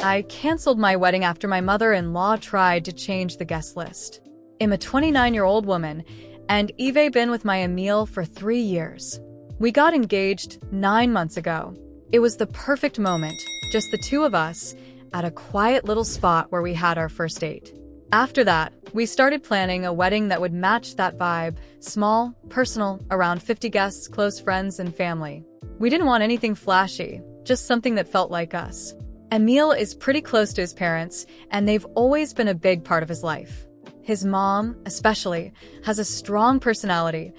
I canceled my wedding after my mother-in-law tried to change the guest list. I'm a 29-year-old woman, and I've been with my Emil for 3 years. We got engaged 9 months ago. It was the perfect moment, just the two of us, at a quiet little spot where we had our first date. After that, we started planning a wedding that would match that vibe, small, personal, around 50 guests, close friends, and family. We didn't want anything flashy, just something that felt like us. Emil is pretty close to his parents, and they've always been a big part of his life. His mom, especially, has a strong personality,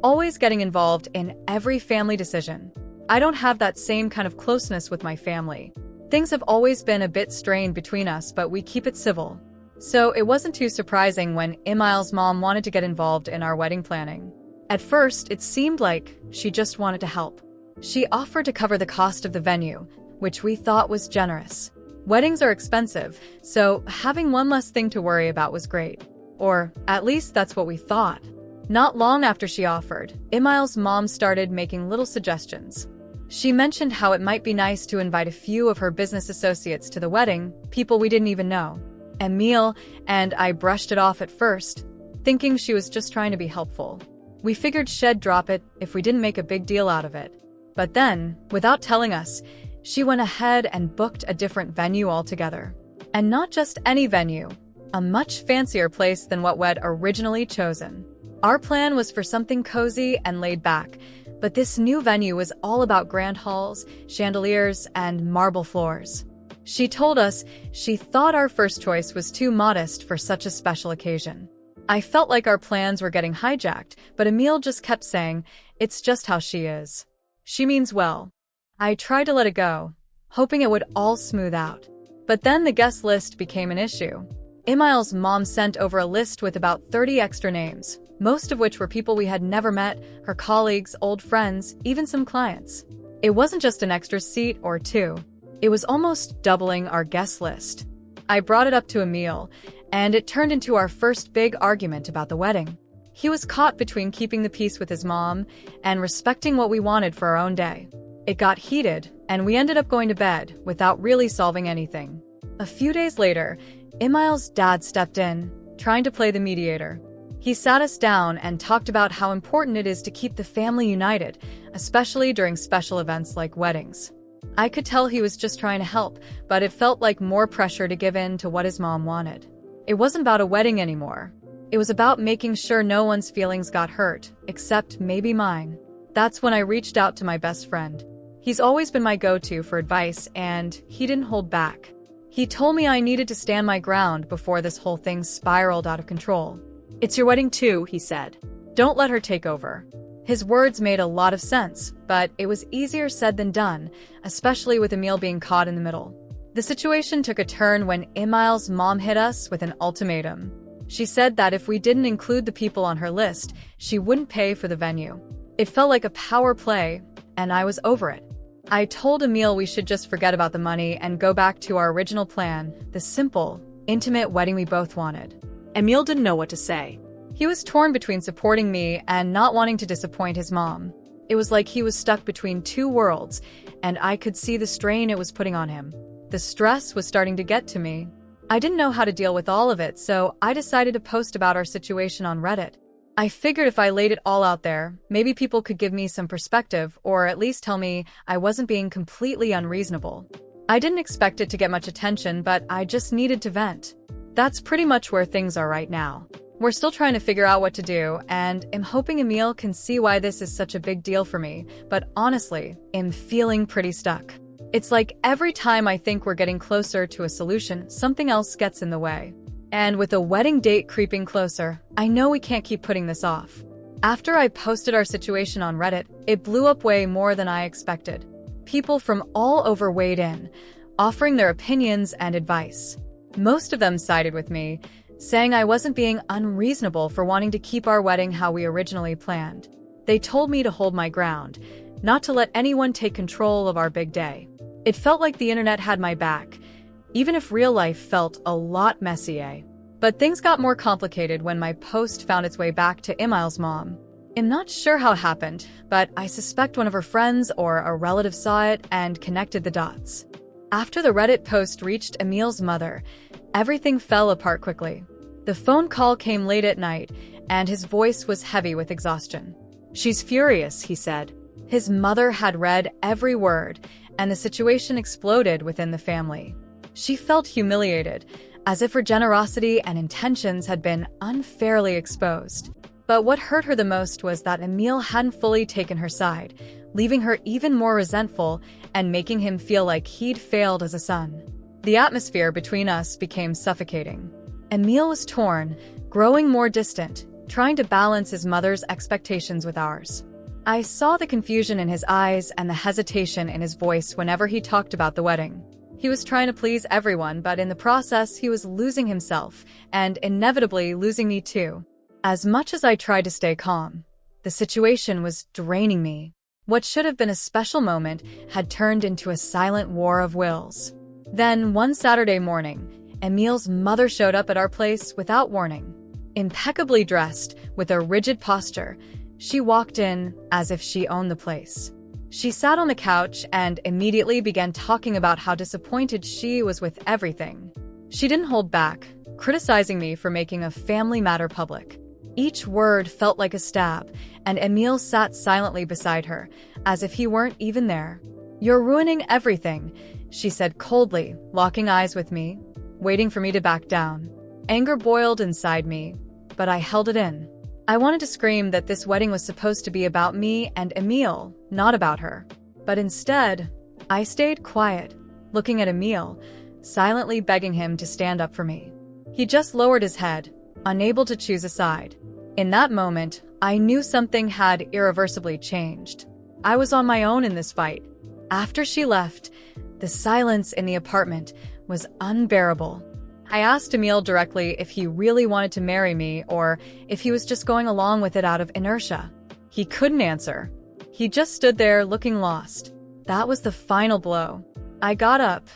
always getting involved in every family decision. I don't have that same kind of closeness with my family. Things have always been a bit strained between us, but we keep it civil. So it wasn't too surprising when Emil's mom wanted to get involved in our wedding planning. At first, it seemed like she just wanted to help. She offered to cover the cost of the venue, which we thought was generous. Weddings are expensive, so having one less thing to worry about was great. Or at least that's what we thought. Not long after she offered, Emil's mom started making little suggestions. She mentioned how it might be nice to invite a few of her business associates to the wedding, people we didn't even know. Emil and I brushed it off at first, thinking she was just trying to be helpful. We figured she'd drop it if we didn't make a big deal out of it. But then, without telling us, she went ahead and booked a different venue altogether. And not just any venue, a much fancier place than what we'd originally chosen. Our plan was for something cozy and laid back, but this new venue was all about grand halls, chandeliers, and marble floors. She told us she thought our first choice was too modest for such a special occasion. I felt like our plans were getting hijacked, but Emil just kept saying, "It's just how she is. She means well." I tried to let it go, hoping it would all smooth out. But then the guest list became an issue. Emil's mom sent over a list with about 30 extra names, most of which were people we had never met, her colleagues, old friends, even some clients. It wasn't just an extra seat or two. It was almost doubling our guest list. I brought it up to Emil, and it turned into our first big argument about the wedding. He was caught between keeping the peace with his mom and respecting what we wanted for our own day. It got heated, and we ended up going to bed without really solving anything. A few days later, Emil's dad stepped in, trying to play the mediator. He sat us down and talked about how important it is to keep the family united, especially during special events like weddings. I could tell he was just trying to help, but it felt like more pressure to give in to what his mom wanted. It wasn't about a wedding anymore. It was about making sure no one's feelings got hurt, except maybe mine. That's when I reached out to my best friend. He's always been my go-to for advice, and he didn't hold back. He told me I needed to stand my ground before this whole thing spiraled out of control. "It's your wedding too," he said. "Don't let her take over." His words made a lot of sense, but it was easier said than done, especially with Emil being caught in the middle. The situation took a turn when Emil's mom hit us with an ultimatum. She said that if we didn't include the people on her list, she wouldn't pay for the venue. It felt like a power play, and I was over it. I told Emil we should just forget about the money and go back to our original plan, the simple, intimate wedding we both wanted. Emil didn't know what to say. He was torn between supporting me and not wanting to disappoint his mom. It was like he was stuck between two worlds, and I could see the strain it was putting on him. The stress was starting to get to me. I didn't know how to deal with all of it, so I decided to post about our situation on Reddit. I figured if I laid it all out there, maybe people could give me some perspective or at least tell me I wasn't being completely unreasonable. I didn't expect it to get much attention, but I just needed to vent. That's pretty much where things are right now. We're still trying to figure out what to do, and I'm hoping Emil can see why this is such a big deal for me, but honestly, I'm feeling pretty stuck. It's like every time I think we're getting closer to a solution, something else gets in the way. And with a wedding date creeping closer, I know we can't keep putting this off. After I posted our situation on Reddit, it blew up way more than I expected. People from all over weighed in, offering their opinions and advice. Most of them sided with me, saying I wasn't being unreasonable for wanting to keep our wedding how we originally planned. They told me to hold my ground, not to let anyone take control of our big day. It felt like the internet had my back, even if real life felt a lot messy, But things got more complicated when my post found its way back to Emil's mom. I'm not sure how it happened, but I suspect one of her friends or a relative saw it and connected the dots. After the Reddit post reached Emil's mother, everything fell apart quickly. The phone call came late at night, and his voice was heavy with exhaustion. "She's furious," he said. His mother had read every word, and the situation exploded within the family. She felt humiliated, as if her generosity and intentions had been unfairly exposed. But what hurt her the most was that Emil hadn't fully taken her side, leaving her even more resentful and making him feel like he'd failed as a son. The atmosphere between us became suffocating. Emil was torn, growing more distant, trying to balance his mother's expectations with ours. I saw the confusion in his eyes and the hesitation in his voice whenever he talked about the wedding. He was trying to please everyone, but in the process, he was losing himself, and inevitably losing me too. As much as I tried to stay calm, the situation was draining me. What should have been a special moment had turned into a silent war of wills. Then, one Saturday morning, Emil's mother showed up at our place without warning. Impeccably dressed, with a rigid posture, she walked in as if she owned the place. She sat on the couch and immediately began talking about how disappointed she was with everything. She didn't hold back, criticizing me for making a family matter public. Each word felt like a stab, and Emil sat silently beside her, as if he weren't even there. "You're ruining everything," she said coldly, locking eyes with me, waiting for me to back down. Anger boiled inside me, but I held it in. I wanted to scream that this wedding was supposed to be about me and Emil, not about her. But instead, I stayed quiet, looking at Emil, silently begging him to stand up for me. He just lowered his head, unable to choose a side. In that moment, I knew something had irreversibly changed. I was on my own in this fight. After she left, the silence in the apartment was unbearable. I asked Emil directly if he really wanted to marry me or if he was just going along with it out of inertia. He couldn't answer. He just stood there looking lost. That was the final blow. I got up,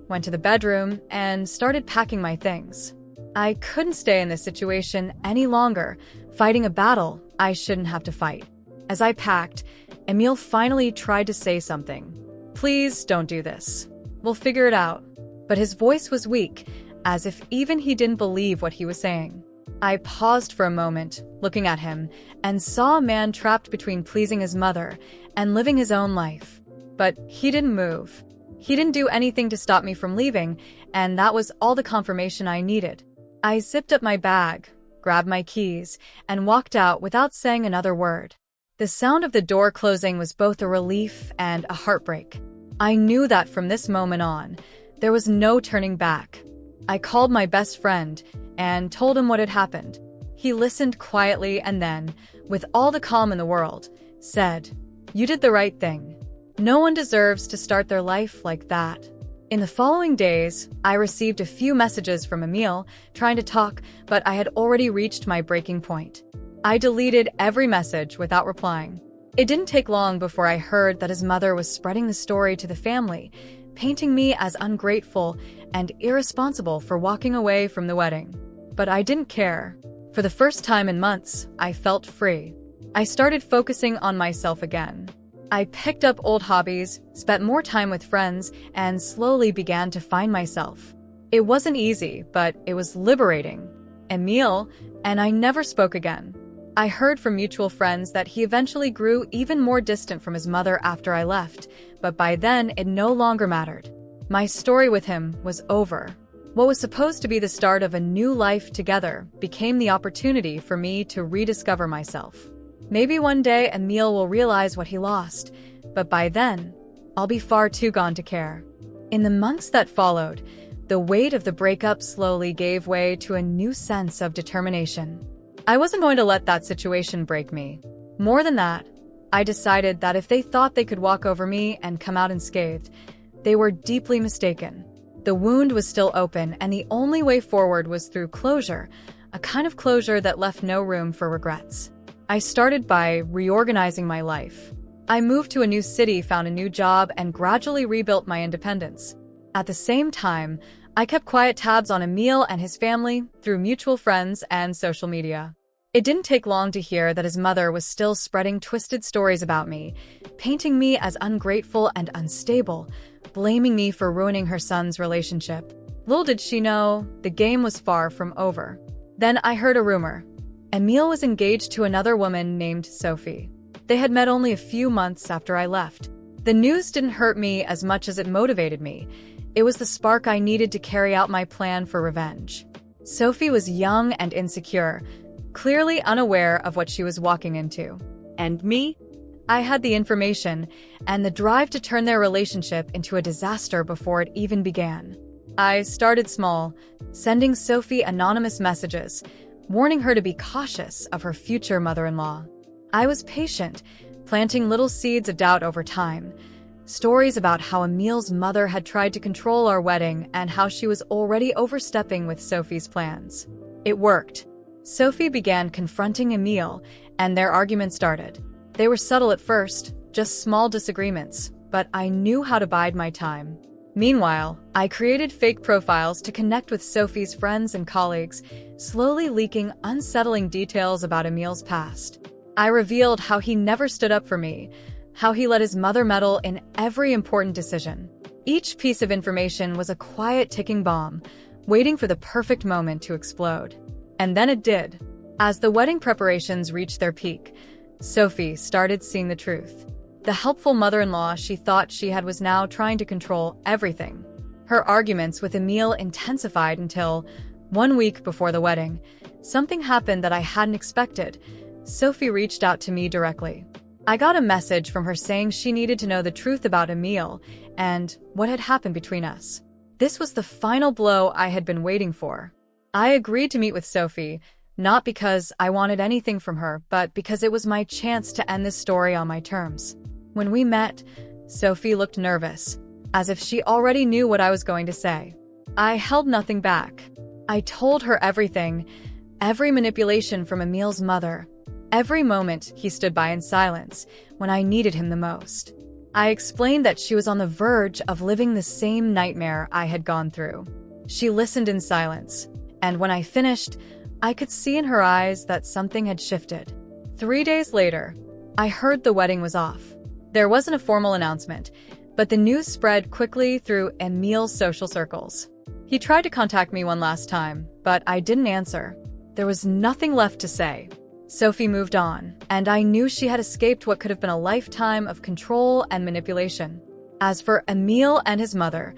went to the bedroom, and started packing my things. I couldn't stay in this situation any longer, fighting a battle I shouldn't have to fight. As I packed, Emil finally tried to say something. "Please don't do this. We'll figure it out." But his voice was weak, as if even he didn't believe what he was saying. I paused for a moment, looking at him, and saw a man trapped between pleasing his mother and living his own life. But he didn't move. He didn't do anything to stop me from leaving, and that was all the confirmation I needed. I zipped up my bag, grabbed my keys, and walked out without saying another word. The sound of the door closing was both a relief and a heartbreak. I knew that from this moment on, there was no turning back. I called my best friend and told him what had happened. He listened quietly and then, with all the calm in the world, said, "You did the right thing. No one deserves to start their life like that." In the following days, I received a few messages from Emil trying to talk, but I had already reached my breaking point. I deleted every message without replying. It didn't take long before I heard that his mother was spreading the story to the family, painting me as ungrateful and irresponsible for walking away from the wedding. But I didn't care. For the first time in months, I felt free. I started focusing on myself again. I picked up old hobbies, spent more time with friends, and slowly began to find myself. It wasn't easy, but it was liberating. Emil and I never spoke again. I heard from mutual friends that he eventually grew even more distant from his mother after I left, but by then it no longer mattered. My story with him was over. What was supposed to be the start of a new life together became the opportunity for me to rediscover myself. Maybe one day Emil will realize what he lost, but by then, I'll be far too gone to care. In the months that followed, the weight of the breakup slowly gave way to a new sense of determination. I wasn't going to let that situation break me. More than that, I decided that if they thought they could walk over me and come out unscathed, they were deeply mistaken. The wound was still open, and the only way forward was through closure, a kind of closure that left no room for regrets. I started by reorganizing my life. I moved to a new city, found a new job, and gradually rebuilt my independence. At the same time, I kept quiet tabs on Emil and his family through mutual friends and social media. It didn't take long to hear that his mother was still spreading twisted stories about me, painting me as ungrateful and unstable, blaming me for ruining her son's relationship. Little did she know, the game was far from over. Then I heard a rumor. Emil was engaged to another woman named Sophie. They had met only a few months after I left. The news didn't hurt me as much as it motivated me. It was the spark I needed to carry out my plan for revenge. Sophie was young and insecure, clearly unaware of what she was walking into. And me? I had the information and the drive to turn their relationship into a disaster before it even began. I started small, sending Sophie anonymous messages, warning her to be cautious of her future mother-in-law. I was patient, planting little seeds of doubt over time. Stories about how Emil's mother had tried to control our wedding and how she was already overstepping with Sophie's plans. It worked. Sophie began confronting Emil, and their argument started. They were subtle at first, just small disagreements, but I knew how to bide my time. Meanwhile, I created fake profiles to connect with Sophie's friends and colleagues, slowly leaking unsettling details about Emil's past. I revealed how he never stood up for me, how he let his mother meddle in every important decision. Each piece of information was a quiet ticking bomb, waiting for the perfect moment to explode. And then it did. As the wedding preparations reached their peak, Sophie started seeing the truth. The helpful mother-in-law she thought she had was now trying to control everything. Her arguments with Emil intensified until, 1 week before the wedding, something happened that I hadn't expected. Sophie reached out to me directly. I got a message from her saying she needed to know the truth about Emil and what had happened between us. This was the final blow I had been waiting for. I agreed to meet with Sophie, not because I wanted anything from her, but because it was my chance to end this story on my terms. When we met, Sophie looked nervous, as if she already knew what I was going to say. I held nothing back. I told her everything, every manipulation from Emil's mother, every moment he stood by in silence when I needed him the most. I explained that she was on the verge of living the same nightmare I had gone through. She listened in silence, and when I finished, I could see in her eyes that something had shifted. 3 days later, I heard the wedding was off. There wasn't a formal announcement, but the news spread quickly through Emil's social circles. He tried to contact me one last time, but I didn't answer. There was nothing left to say. Sophie moved on, and I knew she had escaped what could have been a lifetime of control and manipulation. As for Emil and his mother,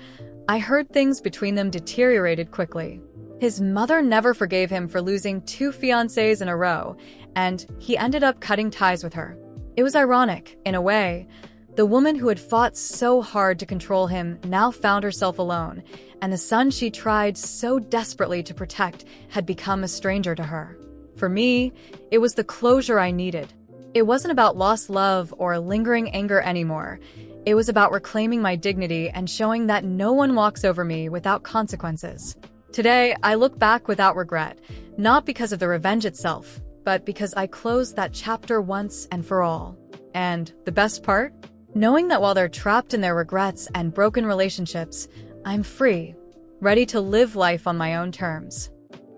I heard things between them deteriorated quickly. His mother never forgave him for losing 2 fiancés in a row, and he ended up cutting ties with her. It was ironic, in a way. The woman who had fought so hard to control him now found herself alone, and the son she tried so desperately to protect had become a stranger to her. For me, it was the closure I needed. It wasn't about lost love or lingering anger anymore. It was about reclaiming my dignity and showing that no one walks over me without consequences. Today, I look back without regret, not because of the revenge itself, but because I closed that chapter once and for all. And the best part? Knowing that while they're trapped in their regrets and broken relationships, I'm free, ready to live life on my own terms.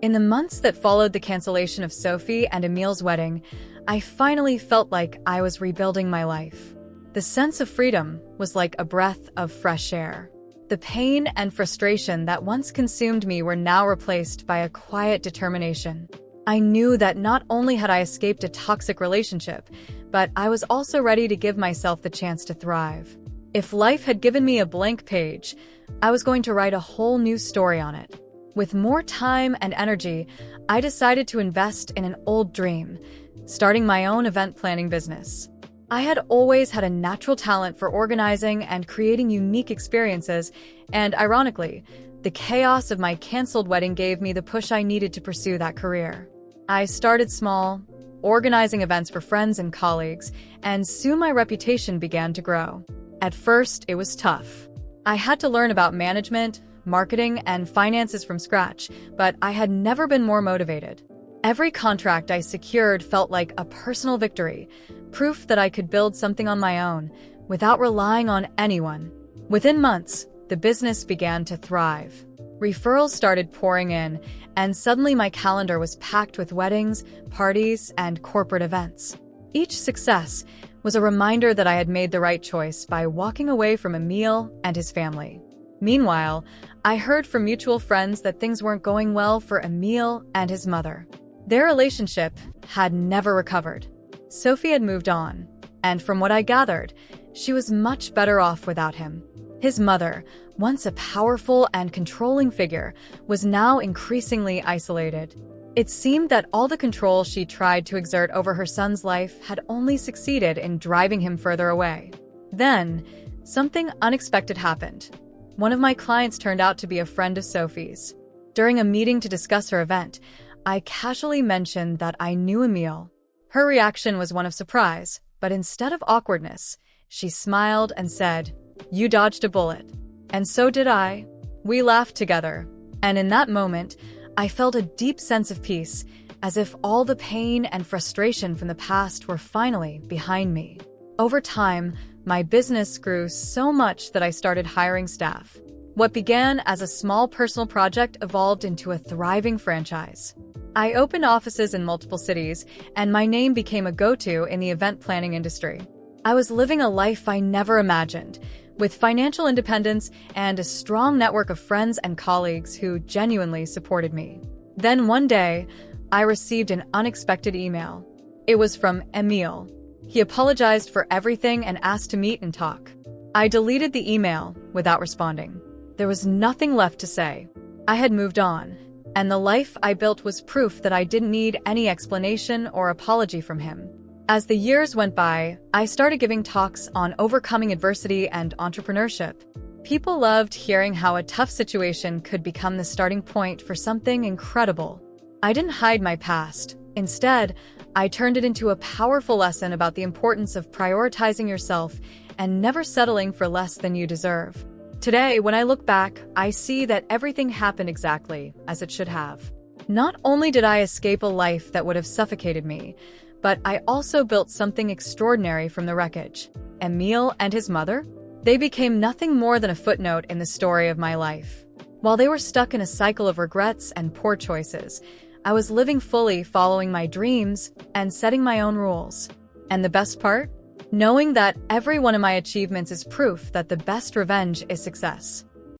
In the months that followed the cancellation of Sophie and Emil's wedding, I finally felt like I was rebuilding my life. The sense of freedom was like a breath of fresh air. The pain and frustration that once consumed me were now replaced by a quiet determination. I knew that not only had I escaped a toxic relationship, but I was also ready to give myself the chance to thrive. If life had given me a blank page, I was going to write a whole new story on it. With more time and energy, I decided to invest in an old dream, starting my own event planning business. I had always had a natural talent for organizing and creating unique experiences, and ironically, the chaos of my canceled wedding gave me the push I needed to pursue that career. I started small, organizing events for friends and colleagues, and soon my reputation began to grow. At first, it was tough. I had to learn about management, marketing, and finances from scratch, but I had never been more motivated. Every contract I secured felt like a personal victory, proof that I could build something on my own, without relying on anyone. Within months, the business began to thrive. Referrals started pouring in, and suddenly my calendar was packed with weddings, parties, and corporate events. Each success was a reminder that I had made the right choice by walking away from Emil and his family. Meanwhile, I heard from mutual friends that things weren't going well for Emil and his mother. Their relationship had never recovered. Sophie had moved on, and from what I gathered, she was much better off without him. His mother, once a powerful and controlling figure, was now increasingly isolated. It seemed that all the control she tried to exert over her son's life had only succeeded in driving him further away. Then, something unexpected happened. One of my clients turned out to be a friend of Sophie's. During a meeting to discuss her event, I casually mentioned that I knew Emil. Her reaction was one of surprise, but instead of awkwardness, she smiled and said, "You dodged a bullet." And so did I. We laughed together, and in that moment, I felt a deep sense of peace, as if all the pain and frustration from the past were finally behind me. Over time, my business grew so much that I started hiring staff. What began as a small personal project evolved into a thriving franchise. I opened offices in multiple cities, and my name became a go-to in the event planning industry. I was living a life I never imagined, with financial independence and a strong network of friends and colleagues who genuinely supported me. Then one day, I received an unexpected email. It was from Emil. He apologized for everything and asked to meet and talk. I deleted the email without responding. There was nothing left to say. I had moved on, and the life I built was proof that I didn't need any explanation or apology from him. As the years went by, I started giving talks on overcoming adversity and entrepreneurship. People loved hearing how a tough situation could become the starting point for something incredible. I didn't hide my past. Instead, I turned it into a powerful lesson about the importance of prioritizing yourself and never settling for less than you deserve. Today, when I look back, I see that everything happened exactly as it should have. Not only did I escape a life that would have suffocated me, but I also built something extraordinary from the wreckage. Emil and his mother? They became nothing more than a footnote in the story of my life. While they were stuck in a cycle of regrets and poor choices, I was living fully, following my dreams and setting my own rules. And the best part? Knowing that every one of my achievements is proof that the best revenge is success.